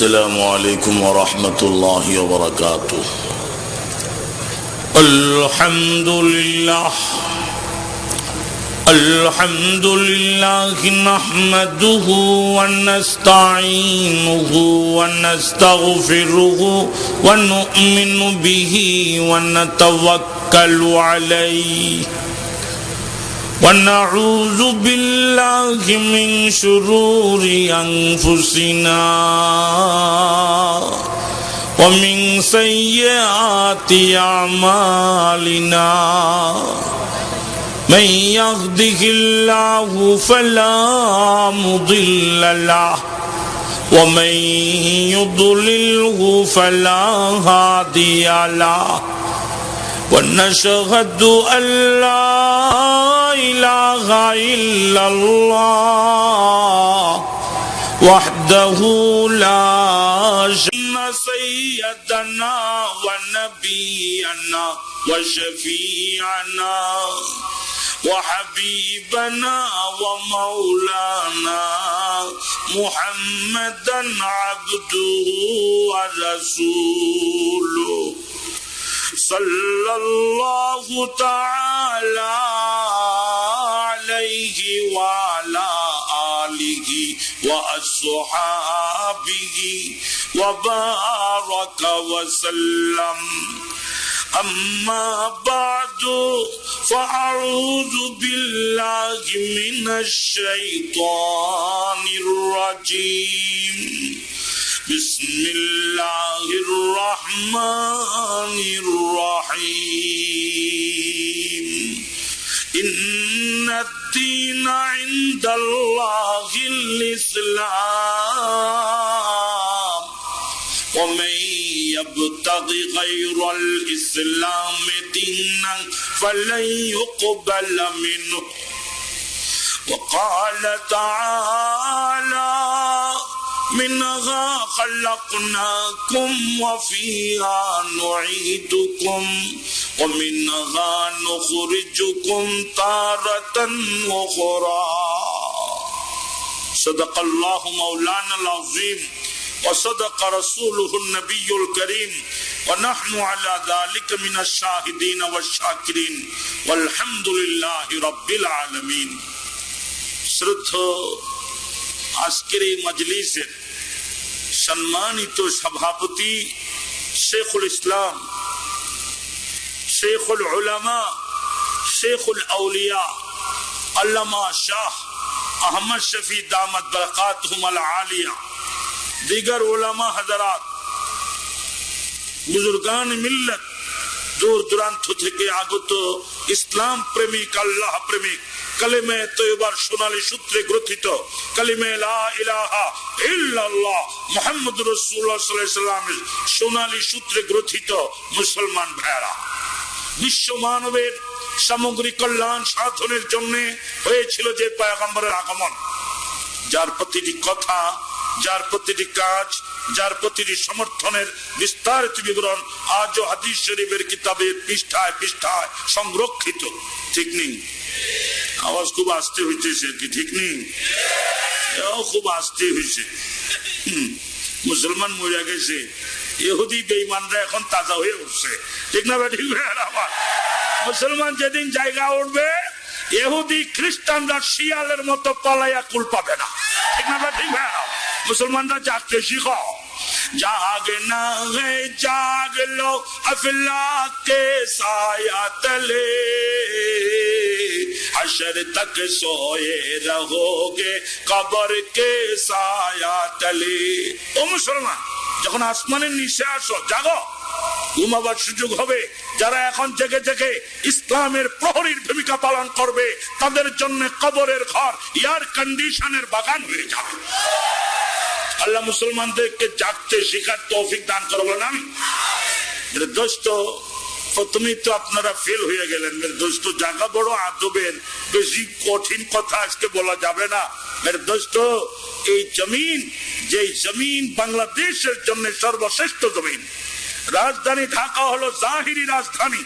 السلام عليكم ورحمة الله وبركاته. الحمد لله نحمده ونستعينه ونستغفره ونؤمن به ونتوكل عليه ونعوذ بالله من شرور أنفسنا ومن سيئات أعمالنا من يهده الله فلا مضل له ومن يضلله فلا هادي له ونشهد أن لا إله إلا الله وحده لا شريك له سيدنا ونبينا وشفيعنا وحبيبنا ومولانا محمدا عبده ورسوله صلى الله تعالى عليه وعلى آله وأصحابه وبارك وسلم. أما بعد فأعوذ بالله من الشيطان الرجيم. بسم الله الرحمن الرحيم. إن الدين عند الله الإسلام ومن يبتغي غير الإسلام دينا فلن يقبل منه. وقال تعالى منها خلقناكم وفيها نعيدكم ومنها نخرجكم تارة أخرى. صدق الله مولانا العظيم وصدق رسوله النبي الكريم ونحن على ذلك من الشاهدين والشاكرين والحمد لله رب العالمين. শ্রদ্ধা আজকের এই মজলিসের সম্মানিত সভাপতি শেখুল ইসলাম, শেখুল উলামা, শেখুল আউলিয়া আল্লামা শাহ আহমদ শফি দামত বরকাতুহুম আল আলিয়া, দিগার উলামা হযরত, বুজুর্গান মিল্লত, দূর দূরান্ত থেকে আগত ইসলাম প্রেমিক, আল্লাহ প্রেমিক, কালেমে তয়্যবার সোনালী সূত্রে গ্রথিত কালিমে লা ইলাহা ইল্লাল্লাহ মুহাম্মদুর রাসূলুল্লাহ সাল্লাল্লাহু আলাইহি ওয়াসাল্লামের সোনালী সূত্রে গ্রথিত মুসলমান ভাইরা, বিশ্ব মানবের সামগ্রিক কল্যাণ সাধনের জন্য হয়েছিল যে পয়গম্বরের আগমন, যার প্রতিটি কথা, যার প্রতিটি কাজ, যার প্রতিটি সমর্থনের বিস্তারিত বিবরণ আজও হাদিস শরীফের কিতাবের পৃষ্ঠায় পৃষ্ঠায় সংরক্ষিত। ঠিক নেই? আওয়াজ খুব আসতে হইতেছে কি? ঠিক নেই? খুব আসতে হয়েছে। মুসলমান মরে গেছে, ইহুদি বেঈমানরা এখন তাজা হয়ে উঠছে। ঠিক না? ঠিক না? মুসলমান যেদিন জায়গা উঠবে, ইহুদি খ্রিস্টানরা শিয়ালের মতো পলাইয়া কুল পাবে না। ঠিক না? ঠিক না? মুসলমানরা জাগতে শিখো। जाग ना है जाग लो अफलाक के साया तले, हशर तक सोए रहोगे कब्र के साया तले। ও মুসলমান, যখন আসমানের নিচে আসো, জাগো, ঘুমাবার সুযোগ হবে। যারা এখন জেগে জেগে ইসলামের প্রহরীর ভূমিকা পালন করবে, তাদের জন্য কবরের ঘর এয়ার কন্ডিশনের বাগান হয়ে যাবে। আল্লাহ মুসলমানদেরকে জাগতে শিখার তৌফিক দান করবো না। আমি মেরে দোস্ত, প্রথমেই তো আপনারা ফেল হয়ে গেলেন। মেরে দোস্ত, জাগা বড় আদবের, বেশি কঠিন কথা আজকে বলা যাবে না। মেরে দোস্ত, এই জমিন, যে জমিন বাংলাদেশের জন্য সর্বশ্রেষ্ঠ জমিন, রাজধানী ঢাকা হলো জাহিরি রাজধানী,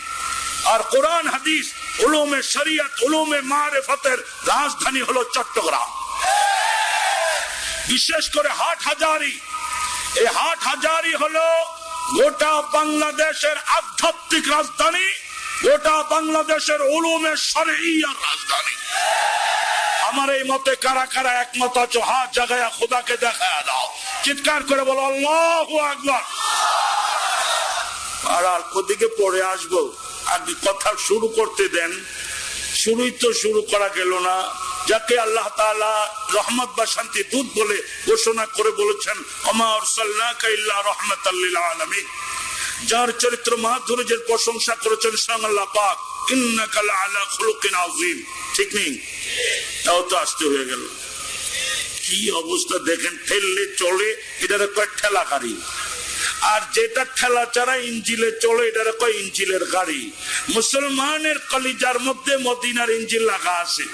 আর কোরআন হাদিস উলুমে শরিয়ত উলুমে মারিফতের রাজধানী হলো চট্টগ্রাম। বিশেষ করে হাটহাজারী এই হাটহাজারী হলো গোটা বাংলাদেশের আধ্যাত্মিক রাজধানী, গোটা বাংলাদেশের উলুমের শরঈয়ার রাজধানী। আমার এই মতে কারা কারা একমত আছো হাত জাগায়া খোদাকে দেখায়া দাও, চিৎকার করে বলো আল্লাহু আকবার। আর ওদিকে পরে আসবো, আগে কথা শুরু করতে দেন। শুরুই তো শুরু করা গেল না। যাকে আল্লাহ তাআলা রহমত বা শান্তি দূত বলে ঘোষণা করে বলেছেন ওমা আরসালনাকা ইল্লা রাহমাতাল লিল আলামিন, যার চরিত্র মাধুর্যের প্রশংসা করেছেন স্বয়ং আল্লাহ পাক, ইন্নাকা লাআলা খুলুকিন আযীম। ঠিক নেই? তাও তো আসতে হয়ে গেল। কি অবস্থা দেখেন, ঠেললে চলে এটার কয় ঠেলা গাড়ি, আর যেটা ঠেলা ছাড়া ইঞ্জিলে চলে এটার কয় ইঞ্জিলের গাড়ি। মুসলমানের কলিজার মধ্যে মদিনার ইঞ্জিল লাগা আছে,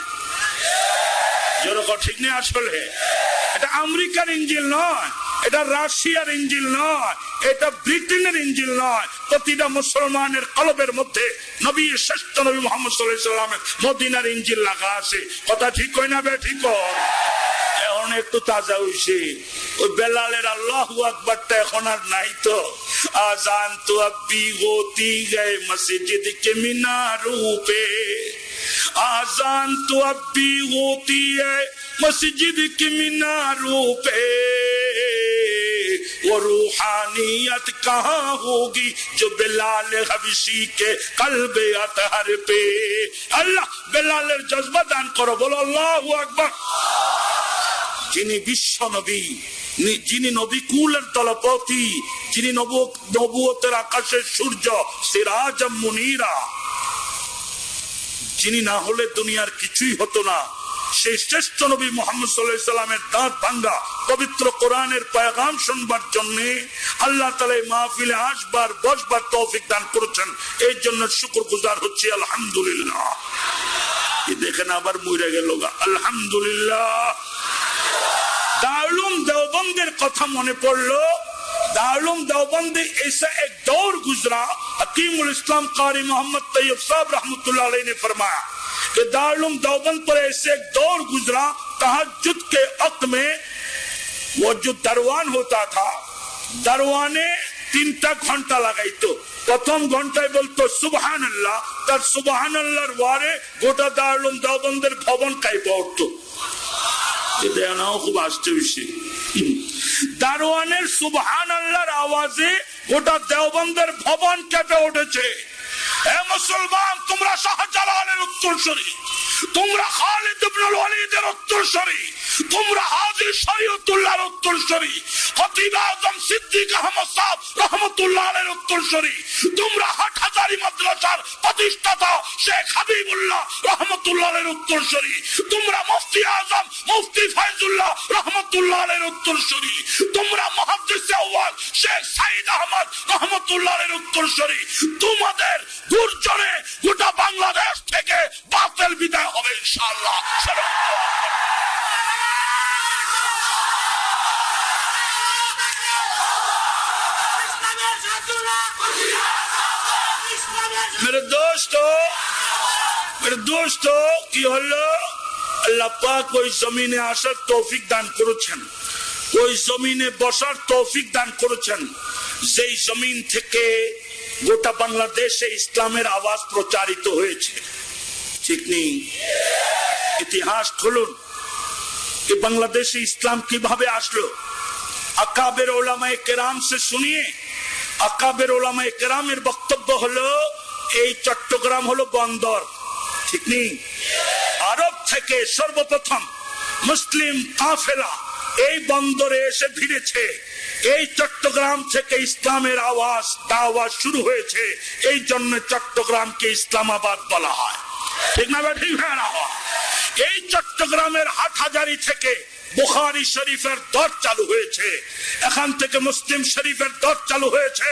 যেরকম ঠিক নেই। আসলে এটা আমেরিকার ইঞ্জিল নয়, এটা রাশিয়ার ইঞ্জিল নয়, এটা ব্রিটেনের ইঞ্জিল নয়। প্রতিটা মুসলমানের কলবের মধ্যে নবী শ্রেষ্ঠ নবী মুহাম্মদ সাল্লাল্লাহু আলাইহি ওয়াসাল্লামের মদিনার ইঞ্জিল লাগা আছে। কথা ঠিক কই না বে? ঠিক। এখন একটু তাজা হইছে। ওই বেলালের আল্লাহু আকবারটা এখন আর নাই তো। আজান তো আব্বি হোতি গায়ে মসজিদ কে মিনারোं पे, आजान तो अब भी होती है मस्जिद की मीनारों पे, वो रूहानियत कहाँ होगी जो बिलाल हबशी के कल्बे अतहर पे। अल्लाह बिलालेर जज्बा दान करो, बोलो अल्लाहु আকবার। যিনি বিশ্ব নবী, যিনি নবী কুলের দলপতি, যিনি নবুয়তের আকাশের সূর্য, সিরাজাম মুনীরা, যিনি না হলে দুনিয়ার কিছুই হতো না, সেই শ্রেষ্ঠ নবী মুহাম্মদ সাল্লাল্লাহু আলাইহি সাল্লামের দাঁত ভাঙ্গা পবিত্র কোরআনের পয়গাম শুনবার জন্য আল্লাহ তাআলা এই মাহফিলে আসবার বসবার তৌফিক দান করেছেন। এই জন্য শুকরগুজার হচ্ছি আলহামদুলিল্লাহ। দেখেন আবার মরে গেল আলহামদুলিল্লাহ। दारुल देवबंद कथा मने पड़लो। दारुल देवबंद ऐसा एक दौर गुजरा, हकीमुल इस्लाम कारी मोहम्मद तैयब साहब रहमतुल्लाह अलैह ने फरमाया कि दारुल देवबंद पर ऐसे एक दौर गुजरा, तहज्जुद के वक्त में वो जो दरवान होता था, दरवाने 3টা ঘন্টা লাগাইতো। প্রথম ঘন্টায় বলতো সুবহানাল্লাহ, তার সুবহানাল্লাহর ওয়ারে গোটা দারুল দেওবন্দের ভবন কাঁপে উঠতো। খুব আশ্চর্য, দারোয়ানের সুবহানাল্লাহর আওয়াজে গোটা দেওবন্দের ভবন কেঁপে উঠেছে। হে মুসলমান, তোমরা শাহজালালের উত্তরসূরি, তোমরা খালিদ ইবনুল ওয়ালিদের উত্তরসূরি, তোমরা হাজী শরীয়তুল্লাহর উত্তরসূরি, খতিব আজম সিদ্দিক আহমদ সাহেব রহমাতুল্লাহ আলাইহির উত্তরসূরি, তোমরা হাটহাজারী মাদ্রাসার প্রতিষ্ঠাতা শেখ হাবিবুল্লাহ রহমাতুল্লাহ আলাইহির উত্তরসূরি, তোমরা মুফতি আজম মুফতি ফায়জুল্লাহ রহমাতুল্লাহ আলাইহির উত্তরসূরি, তোমরা মুহাদ্দিস আউয়াল শেখ সাইদ আহমদ রহমাতুল্লাহ আলাইহির উত্তরসূরি। তোমাদের দুর্জনে গোটা বাংলাদেশ থেকে বাতিল বিদায় হবে ইনশাআল্লাহ। मेरे दोस्तों কি হলো, আল্লাহ পাক ওই জমিনে আসার তৌফিক দান করেছেন, ওই জমিনে বসার তৌফিক দান করেছেন যেই জমিন থেকে গোটা বাংলাদেশে ইসলামের আওয়াজ প্রচারিত হয়েছে। ঠিক নেই? ইতিহাস খুলুন कि বাংলাদেশে ইসলাম কিভাবে আসলো। আকাবের উলামায়ে কেরাম से सुनिए। আকাবের উলামায়ে কেরামের বক্তব্য হলো এই চট্টগ্রাম হলো বন্দর। ঠিক নেই? আরব থেকে সর্বপ্রথম মুসলিম কাফেলা এই বন্দরে এসে ভিড়েছে। এই চট্টগ্রাম থেকে ইসলামের আওয়াজ দাওয়াত শুরু হয়েছে। এই জন্য চট্টগ্রামকে ইসলামাবাদ বলা হয়। ঠিক না? ঠিক না? এই চট্টগ্রামের হাটহাজারী থেকে বুখারী শরীফের দর চালু হয়েছে, এখান থেকে মুসলিম শরীফের দর চালু হয়েছে,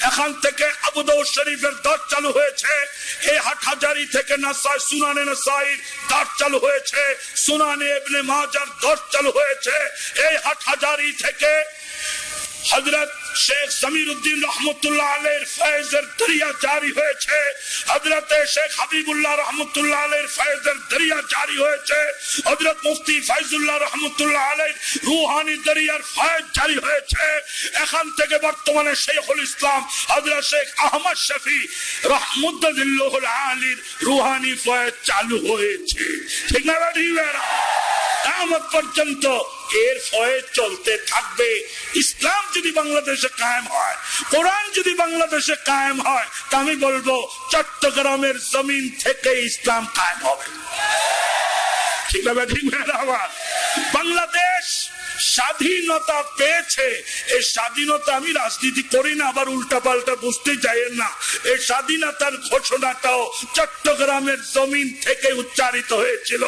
এখান থেকে আবু দাউদ শরীফের দর চালু হয়েছে, এই হাটহাজারী থেকে নাসাই সুনানে নাসাইর দর চালু হয়েছে, সুনানে ইবনে মাজার দর চালু হয়েছে। এই হাটহাজারী থেকে হযরত শেখ জমিরউদ্দিন রহমতুল্লাহ আলাইহির ফয়েজের দরিয়া জারি হয়েছে, হযরত শেখ হাবিবুল্লাহ রহমতুল্লাহ আলাইহির ফয়েজের দরিয়া জারি হয়েছে, হযরত মুফতি ফাইজুল্লাহ রহমতুল্লাহ আলাইহির রূহানি দরিয়ার ফয়েজ জারি হয়েছে। এখান থেকে বর্তমানে শেখুল ইসলাম হযরত শেখ আহমদ শফি রহমতুল্লাহুল আলীর রূহানি ফয়েজ চালু হয়েছে। ঠিক না ঠিক না? কিয়ামত পর্যন্ত এর ফয়েজ চলতে থাকবে। ইসলাম যদি বাংলাদেশে কায়েম হয়, কোরআন যদি বাংলাদেশে কায়েম হয়, তা আমি বলবো চট্টগ্রামের জমিন থেকে ইসলাম কায়েম হবে। ঠিক না ঠিক না? বাংলাদেশ স্বাধীনতা পেয়েছে। এই স্বাধীনতা, আমি রাজনীতি করি না, আবার উল্টা পাল্টা বুঝতে চাইেন না, এই স্বাধীনতার ঘোষণাটাও চট্টগ্রামের জমিন থেকে উচ্চারিত হয়েছিল।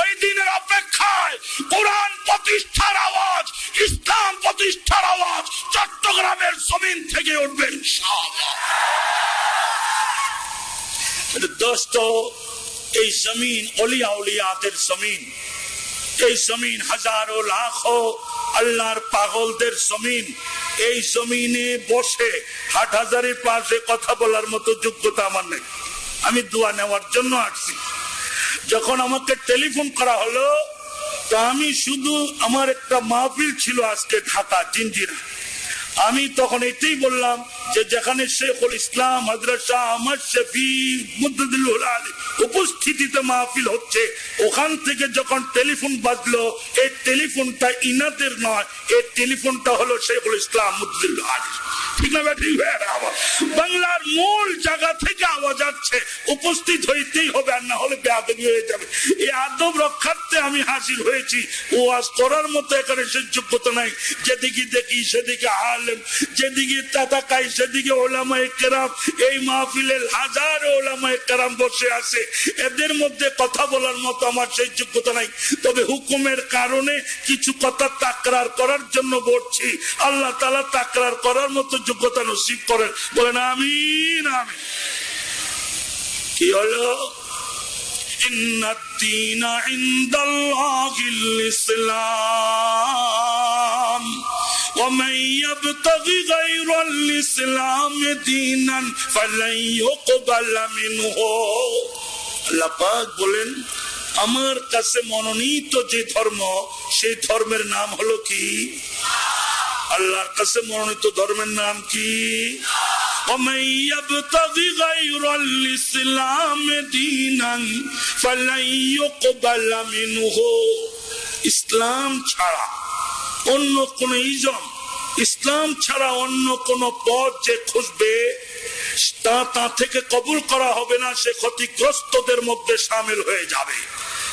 ওই দিনের অপেক্ষায় কোরআন প্রতিষ্ঠার আওয়াজ, ইসলাম প্রতিষ্ঠার আওয়াজ চট্টগ্রামের জমিন থেকে উঠবে ইনশাআল্লাহ। দোস্ত, এই জমিন ওলিয়া উলিয়াদের জমিন, এই জমিন হাজারো লাখো আল্লাহর পাগলদের জমিন। এই জমিনে বসে হাটহাজারী পাশে কথা বলার মতো যোগ্যতা আমার নেই। আমি দোয়া নেওয়ার জন্য আসছি। যখন আমাকে টেলিফোন করা হলো, তো আমি শুধু, আমার একটা মাহফিল ছিল আজকে ঢাকা জিঞ্জিরা, আমি তখন এটাই বললাম যে যেখানে শেখুল ইসলাম হযরত শাহ আহমদ শফি মুদ্দাদিল্লাহুল আলী উপস্থিতিতে মাহফিল হচ্ছে, ওখান থেকে যখন টেলিফোন বাজলো, এই টেলিফোনটা ইনাদের নয়, এই টেলিফোনটা হলো শেখুল ইসলাম মুদ্দাদিল্লাহুল আলী। ঠিক না ঠিক? বাংলার মূল জায়গা থেকে আওয়াজ আসছে, উপস্থিত হইতেই হবে, আর না হলে বেয়াদবি হয়ে যাবে। এই আদব রক্ষার্থে আমি হাজির হয়েছি। ওয়াজ করার মতো এখানে সে যোগ্যতা নাই। যেদিকে দেখি সেদিকে আলেম, যেদিকে তাকাই সেদিকে ওলামায়ে কেরাম। এই মাহফিলের হাজারো ওলামায়ে কেরাম বসে আছে, এদের মধ্যে কথা বলার মতো আমার সেই যোগ্যতা নাই। তবে হুকুমের কারণে কিছু কথা তাকরার করার জন্য বলছি। আল্লাহ তাআলা তাকরার করার মতো যোগ্যতা নসিব করেন, বলেন আমিন আমিন। কি হলো? ইন্নাদ-দীনা ইনদাল্লাহিল ইসলাম ওয়া মান ইয়াবতাগি গায়রাল ইসলামি দীনান ফালান ইউকবালা মিনহু। আল্লাহ পাক বলেন, আমার কাছে মনোনীত যে ধর্ম, সেই ধর্মের নাম হলো কি? আল্লাহর কাছে মনোনীত ধর্মের নাম কি? ومن يبتغي غير الإسلام دينا فلن يقبل منه। ইসলাম ছাড়া অন্য কোন ইজম, ইসলাম ছাড়া অন্য কোন পথ যে খুঁজবে, তা থেকে কবুল করা হবে না, সে ক্ষতিগ্রস্তদের মধ্যে শামিল হয়ে যাবে।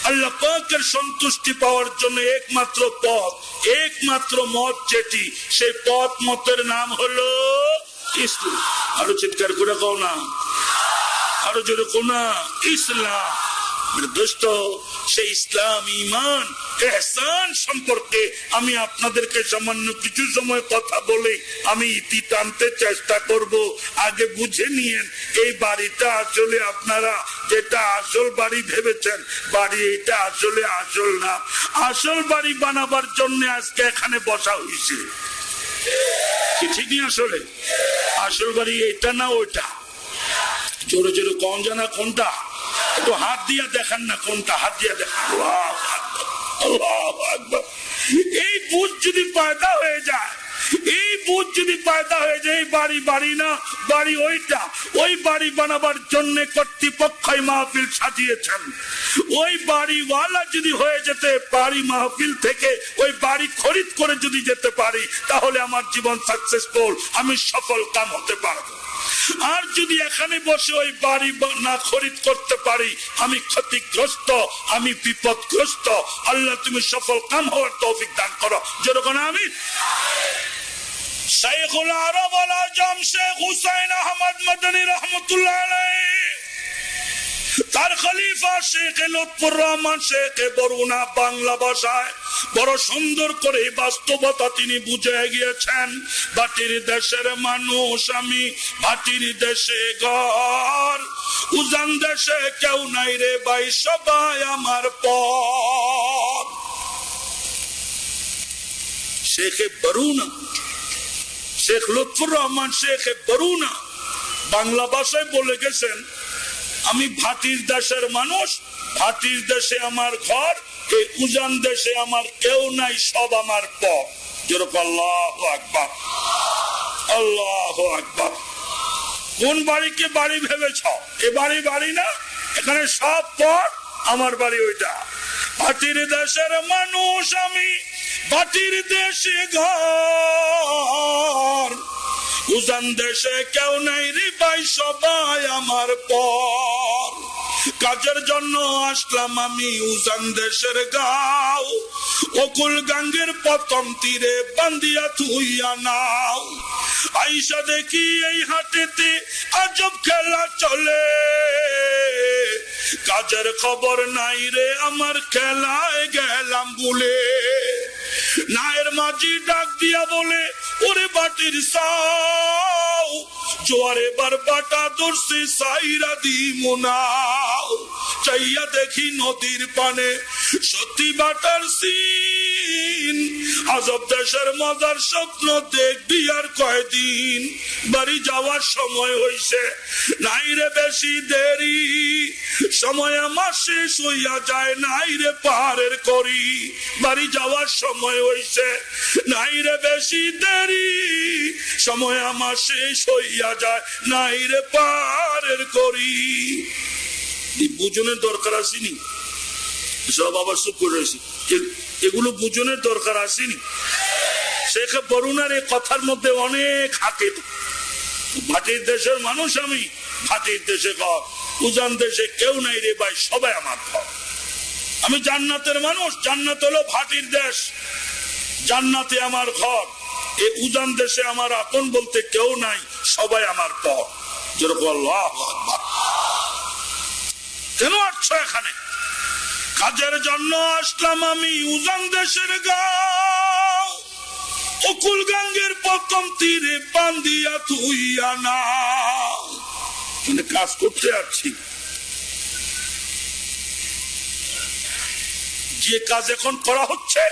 আল্লাহ পাকের সন্তুষ্টি পাওয়ার জন্য একমাত্র পথ, একমাত্র মত যেটি, সেই পথ মতের নাম হলো ইসলাম। আরো চিৎকার করে কও না, আরো জোরে কও না, ইসলাম। দোস্ত, সেই ইসলাম, ঈমান, ইহসান সম্পর্কে আমি আপনাদেরকে সামান্য কিছু সময় কথা বলে আমি ইতি টানতে চেষ্টা করব। আগে বুঝে নিয়েন, এই বাড়িটা আসলে আপনারা যেটা আসল বাড়ি ভেবেছেন, বাড়ি এটা আসলে আসল না। আসল বাড়ি বানাবার জন্য আজকে এখানে বসা হয়েছে। কি ঠিক নেই? আসলে আসল বাড়ি এটা না ওইটা। জোরে জোরে কম জানা কোনটা? একটু হাত দিয়ে দেখান না কোনটা, হাত দিয়ে দেখান। আল্লাহু আকবার, আল্লাহু আকবার। এই বুঝ যদি পয়দা হয়ে যায়, এই বুঝ যদি পয়দা হয়ে যায়, এই বাড়ি বাড়ি না, বাড়ি ওইটা। ওই বাড়ি বানাবার জন্য কর্তৃপক্ষ মাহফিল সাজিয়েছেন। ওই বাড়িওয়ালা যদি হয়ে যেতে পারি, মাহফিল থেকে ওই বাড়ি খরিদ করে যদি যেতে পারি, তাহলে আমার জীবন সাকসেসফুল, আমি সফল কাম হতে পারবো। আর যদি এখানে বসে ওই বাড়ি না খরিদ করতে পারি, আমি ক্ষতিগ্রস্ত, আমি বিপদগ্রস্ত। আল্লাহ তুমি সফল কাম হওয়ার তৌফিক দান করো। যেরকম আমি শাইখুল আরব ওয়াল আজম শেখ হুসাইন আহমদ মদনী রহমতুল্লাহ আলাইহি, তার খলিফা শেখ লুৎফুর রহমান শেখ বরুণা বাংলা ভাষায় বড় সুন্দর করে বাস্তবতা তিনি বুঝে গিয়েছেন। ভাটির দেশের মানুষ আমি, ভাটির দেশে ঘর, উজান দেশে কেউ নাই রে ভাই, সবাই আমার পর। শেখ বরুণা শেখ লুৎফুর রহমান শেখ বরুণা বাংলা ভাষায় বলে গেছেন, আমি ভাটির দেশের মানুষ, ভাটির দেশে আমার ঘর, এই উজান দেশে আমার কেউ নাই, সব আমার পর। যেরকম আল্লাহু আকবার, আল্লাহু আকবার। কোন বাড়িকে বাড়ি ভেবেছ? এ বাড়ি বাড়ি না, এখানে সব পর, আমার বাড়ি ওইটা। ভাটির দেশের মানুষ আমি, ভাটির দেশে ঘর, উজান দেশে কেউ নাই রে ভাই, সবাই আমার পর। কাজের জন্য আসলাম আমি উজান দেশের গাঁও, অকুল গাঙ্গের প্রথম তীরে বান্দিয়া থুইয়া নাও। আইসা দেখি এই হাটেতে আজব খেলা চলে, কাজের খবর নাই রে আমার, খেলায় গেলাম বলে। নায়ের মাঝি ডাক দিয়া বলে, ওরে বাটির সাও, জোয়ারে বার বাটা ধরছে সাইরা দি মোনাও। চাইয়া দেখি নদীর পানে সত্যি বাটার সিন, আজব দেশের মজার স্বপ্ন দেখবি আর কয়দিন। বাড়ি যাওয়ার সময় হইছে, নাই রে বেশি দেরি, সময় আমার শেষ হইয়া যায়, নাই রে পারের করি। বাড়ি যাওয়ার সময় হইছে, নাই রে বেশি দেরি, সময় আমার শেষ হইয়া যায়, নাই রে পারের করি। বুঝনের দরকার আসেনি, সব আবার চুপ করে রয়েছে, এগুলো বুঝনের দরকার আসেনি। শেখ বরুণার এই কথার মধ্যে অনেক হাকিকত। ভাটির দেশের মানুষ আমি, ভাটির দেশে ঘর, উজান দেশে কেউ নাই রে ভাই, সবাই আমার ঘর। আমি জান্নাতের মানুষ, জান্নাত হলো ভাটির দেশ, জান্নাতে আমার ঘর। এই উজান দেশে আমার আপন বলতে কেউ নাই, সবাই আমার পর। যেরকম আল্লাহু আকবার। কেন আসছো এখানে? কাজের জন্য আসলাম আমি উজান দেশের গাঁও, অকুল গাঙ্গের প্রথম তীরে বান্দিয়া থুইয়া নাও। মানে কাজ করতে আসছি, যে কাজ এখন করা হচ্ছে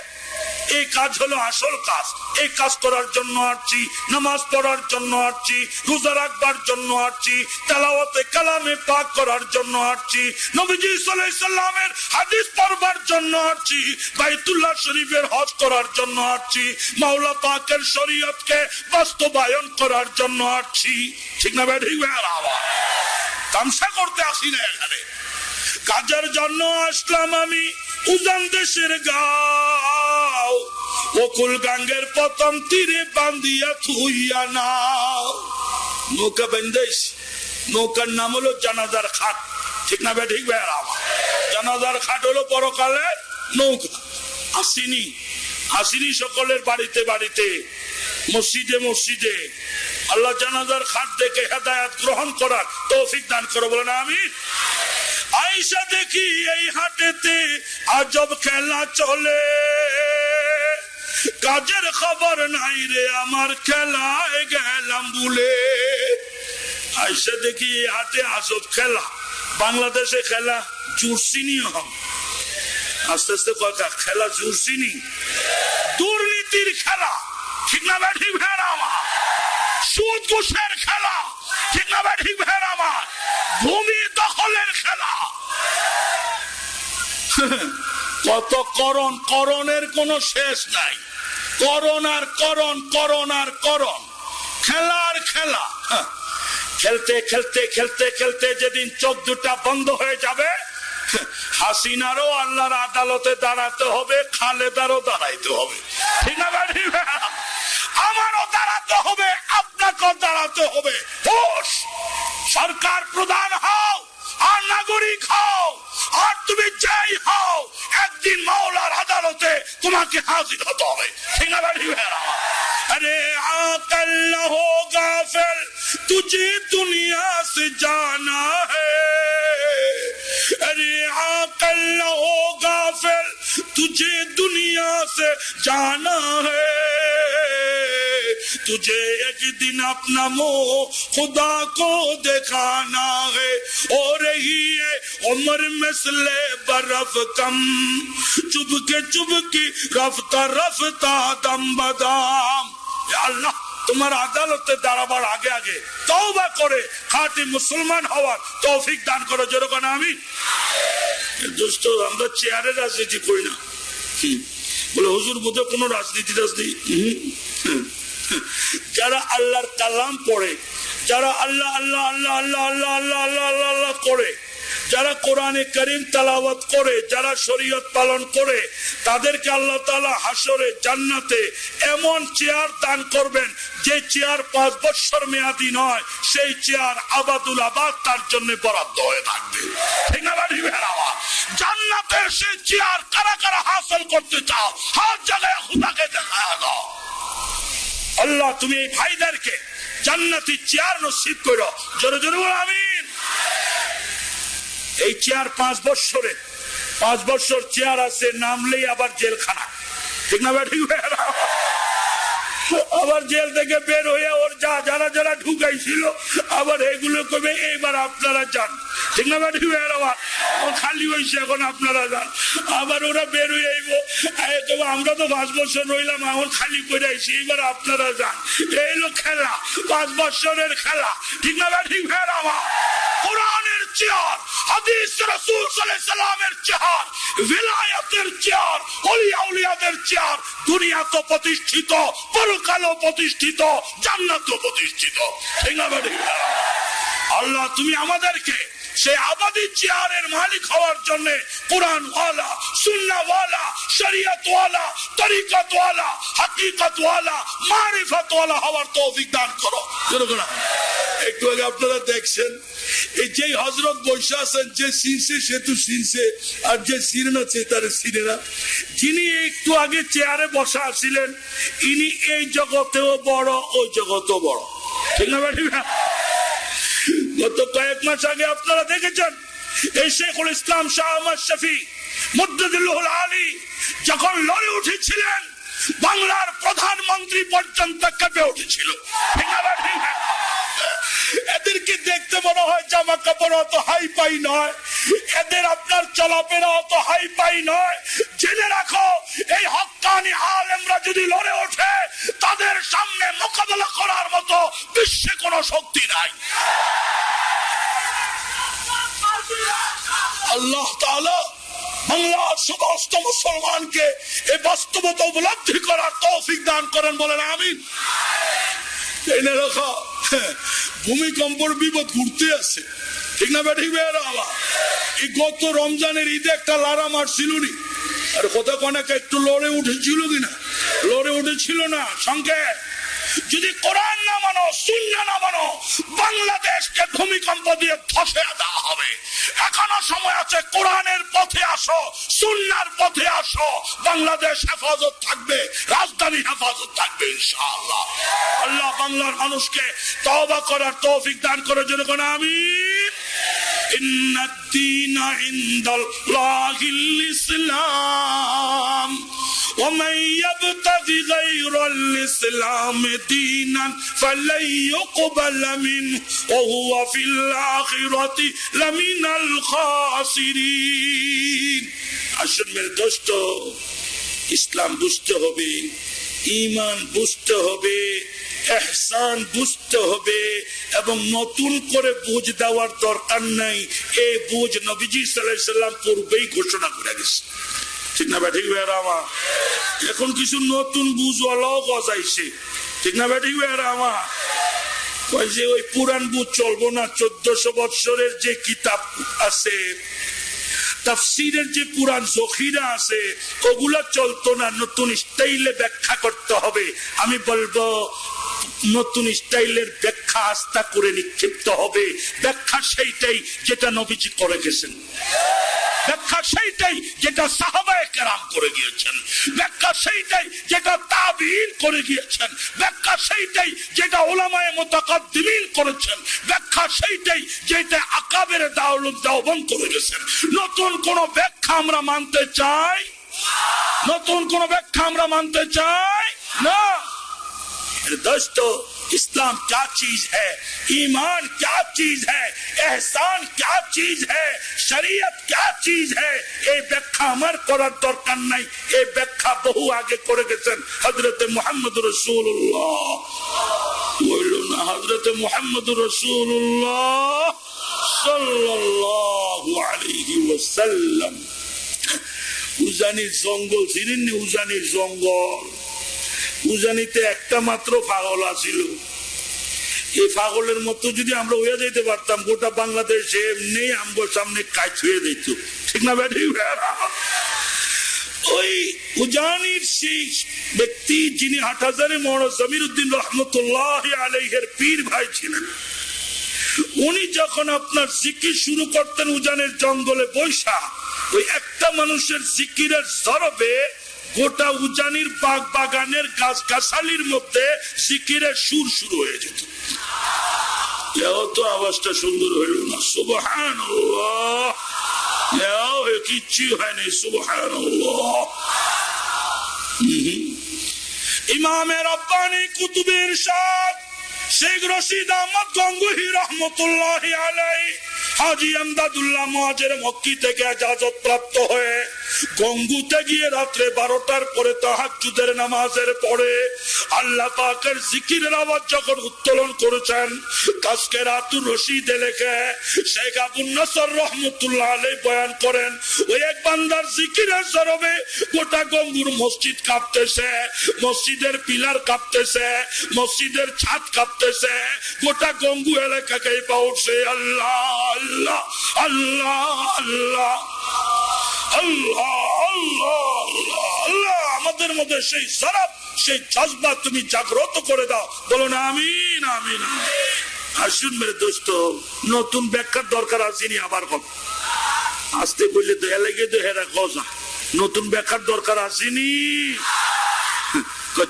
এই কাজ হলো আসল কাজ। এই কাজ করার জন্য আসছি, নামাজ পড়ার জন্য আসছি, রোজা রাখবার জন্য আসছি, তেলাওয়াতে কালামে পাক করার জন্য আসছি, নবীজি সাল্লাল্লাহু আলাইহি সাল্লামের হাদিস পড়বার জন্য আসছি, বাইতুল্লাহ শরীফের হজ করার জন্য আসছি, মাওলা পাকের শরীয়তকে বাস্তবায়ন করার জন্য আসছি। ঠিক না ভাই? ঠিক ভাই? তামসা করতে আসি না এখানে। কাজের জন্য আসলাম আমি উজান দেশের গাঁও, অকুল গাঙ্গের প্রথম তীরে বান্দিয়া থুইয়া নাও। নৌকা বেঁধেছ, নৌকার নাম হলো জানাজার খাট। ঠিক না ভাই? ঠিক ভাই? জানাজার খাট হলো পরকালের নৌকা। আসিনি, আসিনি সকলের বাড়িতে বাড়িতে, মসজিদে মসজিদে। আল্লাহ জানাজার খাট দেখে হেদায়েত গ্রহণ করার তৌফিক দান করো, বলেন আমিন। আইসা দেখি এই হাটেতে আজব খেলা চলে, কাজের খবর নাই রে আমার, খেলায় গেলাম বলে। আইসা দেখি এই হাটে আজব খেলা। বাংলাদেশে খেলা জুরসিনি হম, আস্তে আস্তে কথা খেলা জুরসিনি, দুর্নীতির খেলা। ঠিক না ভাই? ঠিক ভাই আমার? সুদ ঘুষের খেলা। ঠিক না ভাই? ঠিক ভাই আমার? ভূমি দখলের খেলা। কত করণ, করণের কোনো শেষ নাই। করণ আর করণ, করণ আর করণ, খেলার খেলা। খেলতে খেলতে খেলতে খেলতে যেদিন চোখ দুটা বন্ধ হয়ে যাবে, হাসিনারও আল্লাহর আদালতে দাঁড়াতে হবে, খালেদারও দাঁড়াইতে হবে। ঠিক না ভাই? আমারও দাঁড়াতে হবে, আপনাকেও দাঁড়াতে হবে। হোস, সরকার প্রধান হও আর নাগরিক হও, আর তুমি যাই হও, একদিন মাওলার আদালতে তোমাকে হাজির হতে হবে। ঠিক না ভাই? अरे आकल न हो गाफिल, तुझे दुनिया से जाना है। अरे आकल न हो गाफिल, तुझे दुनिया से जाना है। तुझे एक दिन अपना मुंह खुदा को दिखाना है। हो रही है उम्र मिसले बर्फ कम, चुभके चुभके रफ्ता रफ्ता दम बदाम। अल्लाह তোমার আদালতে দাঁড়াবার আগে আগে তওবা করে খাঁটি মুসলমান হওয়ার তৌফিক দান করো, যেরকম আমি। দোস্ত, আমরা চেয়ারে রাজনীতি করি না। বলে হুজুর বোধহয় কোনো রাজনীতি যারা আল্লাহর কালাম পড়ে, যারা আল্লাহ আল্লাহ আল্লাহ আল্লাহ আল্লাহ আল্লাহ আল্লাহ আল্লাহ আল্লাহ করে, যারা কোরআনে কারীম তেলাওয়াত করে, যারা শরীয়ত পালন করে, তাদেরকে আল্লাহ তাআলা হাসরে জান্নাতে এমন চেয়ার দান করবেন যে চেয়ার 5 বছর মেয়াদি নয়, সেই চেয়ার আবাদুল আবাদ তার জন্য বরাদ্দ হয়ে থাকবে। ঠিক না ভাই? জান্নাতে সেই চেয়ার কারা কারা হাসিল করতে চাও, হাত জায়গায় খোদাকে দেখায় দাও। আল্লাহ তুমি এই ভাইদেরকে জান্নাতি চেয়ার নসিব করো, জোরে জোরে বলো আমিন। এই চেয়ার 5 বছর চেয়ার আছে, নামলেই আবার জেলখানা। ঠিক না ভাই? ঠিক। আবার জেল থেকে বের হয়ে ওর যারা যারা ঢুকাইছিল আবার এগুলো কবে এইবার আপনারা যান। ঠিক না ভাই? ঠিক। খালি হয়েছে, এখন আপনারা যান। আবার ওরা বের হয়ে আইব, আমরা তো 5 বছর রইলাম, এখন খালি করে আইছি, এবার আপনারা যান। এইলো খেলা, 5 বছরের খেলা। ঠিক না ভাই? ঠিক। কোরআনের চেয়ার, হাদিস রাসূল সাল্লাল্লাহু আলাইহি সাল্লামের চেয়ার, বিলায়াতের চেয়ার, ওলিয়া উলিয়াদের চেয়ার, দুনিয়া তো প্রতিষ্ঠিত, পরকালও প্রতিষ্ঠিত, জান্নাতও প্রতিষ্ঠিত। ঠিক না ভাই? আল্লাহ তুমি আমাদেরকে সেই আবাদী চেয়ারের মালিক হওয়ার জন্য কোরআন ওয়ালা, সুন্নাহ ওয়ালা, শরীয়ত ওয়ালা, তরিকত ওয়ালা, হাকিকত ওয়ালা, মারিফত ওয়ালা হওয়ার তৌফিক দান করো। একটু আগে আপনারা দেখছেন এই যে হযরত বৈশা আছেন, যে সিনছে সে তো সিনছে, আর যে সিনেনা আছে তার সিনেনা। যিনি একটু আগে চেয়ারে বসা আছিলেন, ইনি এই জগতেও বড়, ওই জগতেও বড়। ঠিক না ভাই? গত কয়েক মাস আগে আপনারা দেখেছেন এই শেখুল ইসলাম শাহ আহমদ শফি মুদ্দাদিল্লাহুল আলী যখন লড়ে উঠেছিলেন, বাংলার প্রধানমন্ত্রী পর্যন্ত কেঁপে উঠেছিল। এদেরকে দেখতে মনে হয় জামা কাপড় অত হাই পাই নয়, এদের আপনার চলাফেরা অত হাই পাই নয়। জেনে রাখো, এই হক্কানি আলেমরা যদি লড়ে ওঠে, তাদের সামনে মোকাবেলা করার মতো বিশ্বে কোনো শক্তি নাই। আল্লাহ তাআলা বাংলার সমস্ত মুসলমানকে এই বাস্তবতা উপলব্ধি করার তৌফিক দান করেন, বলেন আমিন। এনে রাখা ভূমিকম্পর বিপদ ঘুরতে আছে। ঠিক না বেঠিক? এই গত রমজানের ঈদে একটা লারা মারছিল নি, আর কথা কনাকে একটু লড়ে উঠেছিল কিনা? লড়ে উঠেছিল না। সংকেত, যদি কোরআন না মানো, সুন্নাহ না মানো, বাংলাদেশকে ভূমিকম্প দিয়ে ধসে দেওয়া হবে। এখনো সময় আছে, কোরআনের পথে আসো, সুন্নাহর পথে আসো, বাংলাদেশ হেফাজত থাকবে, রাজধানী হেফাজত থাকবে ইনশাআল্লাহ। আল্লাহ বাংলার মানুষকে তওবা করার তৌফিক দান করে, জোরে কোন আমিন। ইন্নাদ-দীনা ইনদাল্লাহিল ইসলাম ومن يبتغي غير الإسلام دينا فلن يقبل منه وهو في الآخرة لمن الخاسرين। আসুন মেরে দোস্ত, ইসলাম বুঝতে হবে, ঈমান বুঝতে হবে, ইহসান বুঝতে হবে, এবং নতুন করে বুঝ দেওয়ার দরকার নাই। এই বুঝ নবীজি সাল্লাল্লাহু আলাইহি সাল্লাম পূর্বেই ঘোষণা করে গেছে। ঠিক না ব্যাঠিক ভাইরা আমার? এখন কিছু নতুন বুঝওয়ালাও গজাইছে। ঠিক না ব্যাঠিক ভাইরা আমার? কয় যে ওই পুরান বুঝ চলবো না, 1400 বছরের যে কিতাব আছে, তাফসীরের যে পুরান জখিরা আছে, ওগুলা চলতো না, নতুন স্টাইলে ব্যাখ্যা করতে হবে। আমি বলবো নতুন স্টাইলের ব্যাখ্যা আস্থা করে নিক্ষিপ্ত হবে। ব্যাখ্যা সেইটাই যেটা নবীজি করে গেছেন, ব্যাখ্যা সেইটাই যেটা সাহাবায়ে কেরাম করে গিয়েছেন, ব্যাখ্যা সেইটাই যেটা তাবিঈন করে গিয়েছেন, ব্যাখ্যা সেইটাই যেটা উলামায়ে মুতাকাদ্দিমিন করেছেন, ব্যাখ্যা সেইটাই যেটা আকাবের দাওলুদ দেওবন্দ করে গেছেন। নতুন কোন ব্যাখ্যা আমরা মানতে চাই? নতুন কোন ব্যাখ্যা আমরা মানতে চাই না। দোস্ত, इस्लाम क्या चीज है, ईमान क्या चीज है, एहसान क्या चीज है, शरीयत क्या चीज है, এই ব্যাখ্যা আমার করার দরকার নাই। এই ব্যাখ্যা বহু আগে করে গেছেন হযরত মুহাম্মদ রাসূলুল্লাহ। বললো না হযরত মুহাম্মদ রাসূলুল্লাহ সাল্লাল্লাহু আলাইহি ওয়াসাল্লাম। উজানির জঙ্গল ছিলেন না, উজানির জঙ্গল। উজানিতে একটা মাত্র পাগল আছিল। এই পাগলের মতো যদি আমরা হয়ে যেতে পারতাম, গোটা বাংলাদেশে এমনি আমগোর সামনে কাজ হয়ে যেত, ঠিক না ব্যাটি? ওই উজানির সেই ব্যক্তি যিনি হাটহাজারে মৌলানা জমিরউদ্দিন রহমতুল্লাহ আলাইহির পীর ভাই ছিলেন, উনি যখন আপনার জিকির শুরু করতেন উজানের জঙ্গলে বৈশা, ওই একটা মানুষের জিকিরের জরবে গোটা উজানির বাগ বাগানের গাছ গাছালির মধ্যে জিকিরের সুর শুরু হয়ে যেত। তো আওয়াজটা সুন্দর হইল না, সুবহানাল্লাহ। কিচ্ছু হয়নি, সুবহানাল্লাহ। ইমামে রব্বানি কুতুবে ইরশাদ শেখ রশিদ আহমদ গঙ্গুহি রহমতুল্লাহি আলাইহি হাজী আমদাদুল্লাহ মুহাজির মক্কি থেকে ইজাজত প্রাপ্ত হয়ে গঙ্গুতে গিয়ে রাত্রে 12টার পরে তাহাজ্জুদের নামাজের পরে আল্লাহ পাকের জিকিরের আওয়াজ যখন উত্তোলন করেছেন, তাজকিরাতুর রশিদে লেখে শেখ আবুল নসর রহমতুল্লাহ আলাইহি বয়ান করেন, ওই এক বান্দার জিকিরের জরবে গোটা গঙ্গুর মসজিদ কাঁপতেছে, মসজিদের পিলার কাঁপতেছে, মসজিদের ছাদ কাঁপতেছে, গোটা গঙ্গু এলাকা কাঁপে উঠছে। আল্লাহ আল্লাহ আল্লাহ আল্লাহ আল্লাহ আল্লাহ আল্লাহ। আমাদের মধ্যে সেই সরব, সেই জজবা তুমি জাগ্রত করে দাও, বলো না আমিন আমিন। আসুন মেরে দোস্ত, নতুন ব্যাখ্যার দরকার আসেনি, আবার কম আসতে বললে তো এলাকে তো হেরা গজা, নতুন ব্যাখ্যার দরকার আসেনি।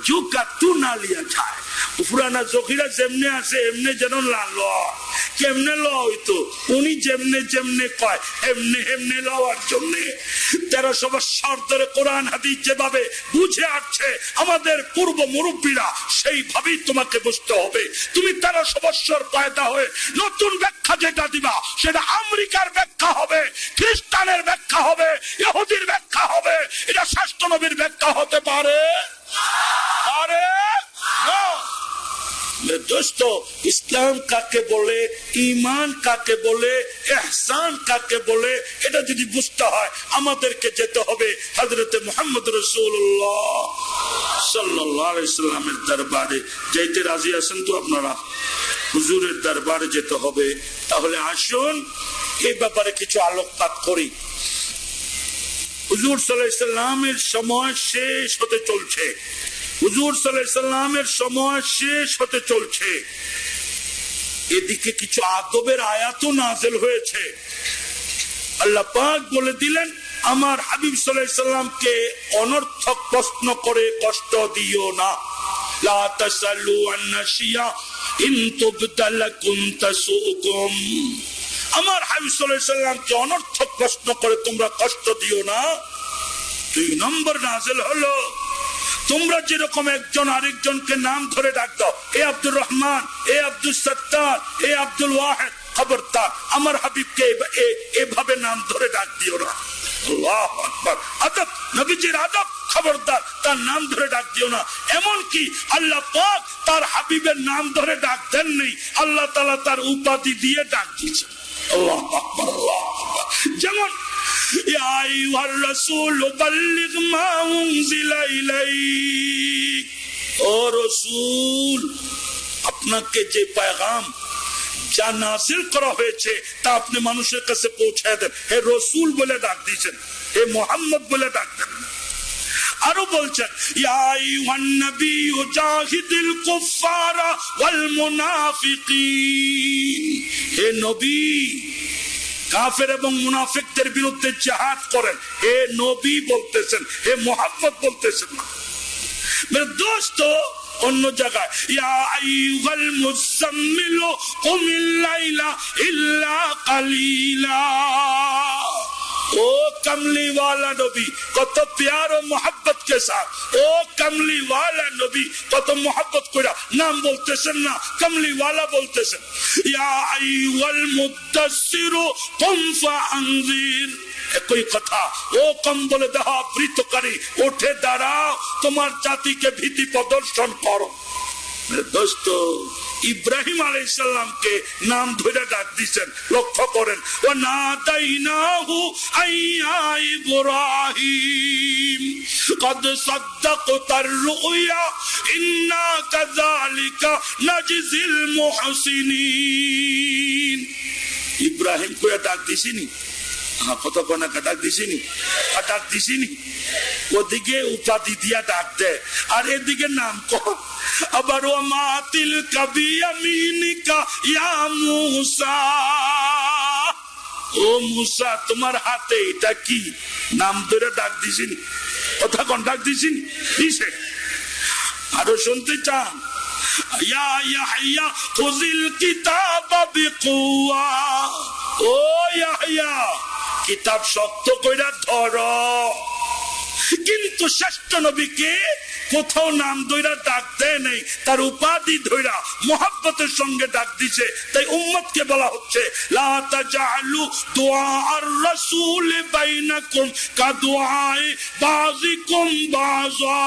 যুগা তু না লিয়া যায়, পুরানা জকিরা যেমনে আছে এমনি যেন লাল কেমনে ল হইতো, উনি যেমনে যেমনে কয় এমনি এমনি লওয়ার জন্য 1300 বছর ধরে কোরআন হাদিস যেভাবে বুঝে আসছে আমাদের পূর্ব মুরব্বীরা, সেইভাবেই তোমাকে বুঝতে হবে। তুমি 1300 বছর পয়দা হয়ে নতুন ব্যাখ্যা যেটা দিবা সেটা আমেরিকার ব্যাখ্যা হবে, খ্রিস্টানের ব্যাখ্যা হবে, ইহুদির ব্যাখ্যা হবে, এটা শাস্ত্র নবীর ব্যাখ্যা হতে পারে পারে না। দোস্ত, ইসলাম কাকে বলে, ইমান কাকে বলে, ইহসান কাকে বলে, এটা যদি বুঝতে হয় আমাদেরকে যেতে হবে হযরত মুহাম্মদ রাসূলুল্লাহ সাল্লাল্লাহু আলাইহি ওয়াসাল্লামের দরবারে। যেতে রাজি আছেন তো আপনারা? হুজুরের দরবারে যেতে হবে। তাহলে আসুন এই ব্যাপারে কিছু আলোকপাত করি। হুজুর সাল্লাল্লাহু আলাইহি ওয়াসাল্লামের সময় শেষ হতে চলছে, হুজুর সাল্লাল্লাহু আলাইহি ওয়াসাল্লামের সময় শেষ হতে চলছে। এদিকে কিছু আদবের আয়াতও নাযিল হয়েছে। আল্লাহ পাক বলে দিলেন, আমার হাবিব সাল্লাল্লাহু আলাইহি ওয়াসাল্লামকে অনর্থক প্রশ্ন করে কষ্ট দিও না। লা তাসালু আন-নাশিয়া ইন তুবতালাকুম তাসুকুম। আমার হাবিব সাল্লাল্লাহু আলাইহি ওয়াসাল্লামকে অনর্থক প্রশ্ন করে তোমরা কষ্ট দিও না। 2 নম্বর নাযিল হলো, তোমরা যেরকম একজন আরেকজনকে নাম ধরে ডাক দাও, এ আব্দুর রহমান, এ আব্দুল সত্তার, এ আব্দুল ওয়াহিদ, খবরদার আমার হাবিবকে এভাবে নাম ধরে ডাক দিও না। আল্লাহু আকবার, আদব, নবীজির আদব, খবরদার তার নাম ধরে ডাক দিও না। এমন কি আল্লাহ পাক তার হাবিবের নাম ধরে ডাক দেননি, আল্লাহ তাআলা তার উপাধি দিয়ে ডাক দিয়েছেন। আল্লাহু আকবার, আল্লাহু আকবার। যেমন ইয়া আইয়ুহার রাসূল বাল্লিগ মা উনজিলা ইলাইক, ও রাসূল আপনাকে যে পয়গাম যা নাযিল করা হয়েছে তা আপনি মানুষের কাছে পৌঁছায় দেন। হে রাসূল বলে ডাক দিয়েছেন, হে মুহাম্মদ বলে ডাক দেন। আরো বলছেন, ইয়া আইয়ুহান নাবিয়্যু জাহিদিল কুফফারা ওয়াল মুনাফিকিন, হে নবী কাফের এবং মুনাফিকদের বিরুদ্ধে জিহাদ করেন। হে নবী বলতেছেন, হে মুহাম্মদ বলতেছেন না। মেরে দোস্ত, অন্য জায়গায় ইয়া আইয়ুহাল মুযাম্মিলু কুমিল লাইলা ইল্লা কালিলা, ও कमली वाला नबी कत प्यार और मोहब्बत के साथ ओ कमली वाला नबी कत मोहब्बत कइरा नाम बोलतेছেন ना कमली वाला बोलतेছেন या अय्युल मुद्दस्सिर कुम फअंजिर একই কথা ও কম্বলে দেহ বৃতকারী ওঠে দাঁড়াও তোমার জাতিকে ভীতি প্রদর্শন করো দোস্ত ইব্রাহিম আলাইহিস সালামকে নাম ধরে ডাক দিবেন লক্ষ্য করেন ওয়া নাদাইনাহু আইয়া ইব্রাহিম قد صدقت الرؤيا إنا كذلك نجزي المحسنين ইব্রাহিম কইয়া ডাক দিছিনি কত কোনা ডাক দিছিনি আর ডাক দিছিনি ওদিকে উপাধি দিয়া ডাক দেয় আর এদিকে নাম কহ আবার ও মাতিল কবি আমিনিকা ইয়া মুসা ও মুসা তোমার হাতে এটা কি নাম ধরে ডাক দিছিনি কথা কোন ডাক দিছিনি দিছে আরো শুনতে চান ইয়া ইয়াহইয়া খুযিল কিতাবা বিকুয়া ও ইয়াহইয়া কিতাব শক্ত কইরা ধরো কিন্তু শ্রেষ্ঠ নবীকে কোথাও নাম ধইরা ডাক দেয় নাই তার উপাধি ধইরা মোহাব্বতের সঙ্গে ডাক দিছে তাই উম্মতকে বলা হচ্ছে লা তাজালু দুআ আর রাসূল বাইনাকুম কা দুআই বাযিকুম বাযা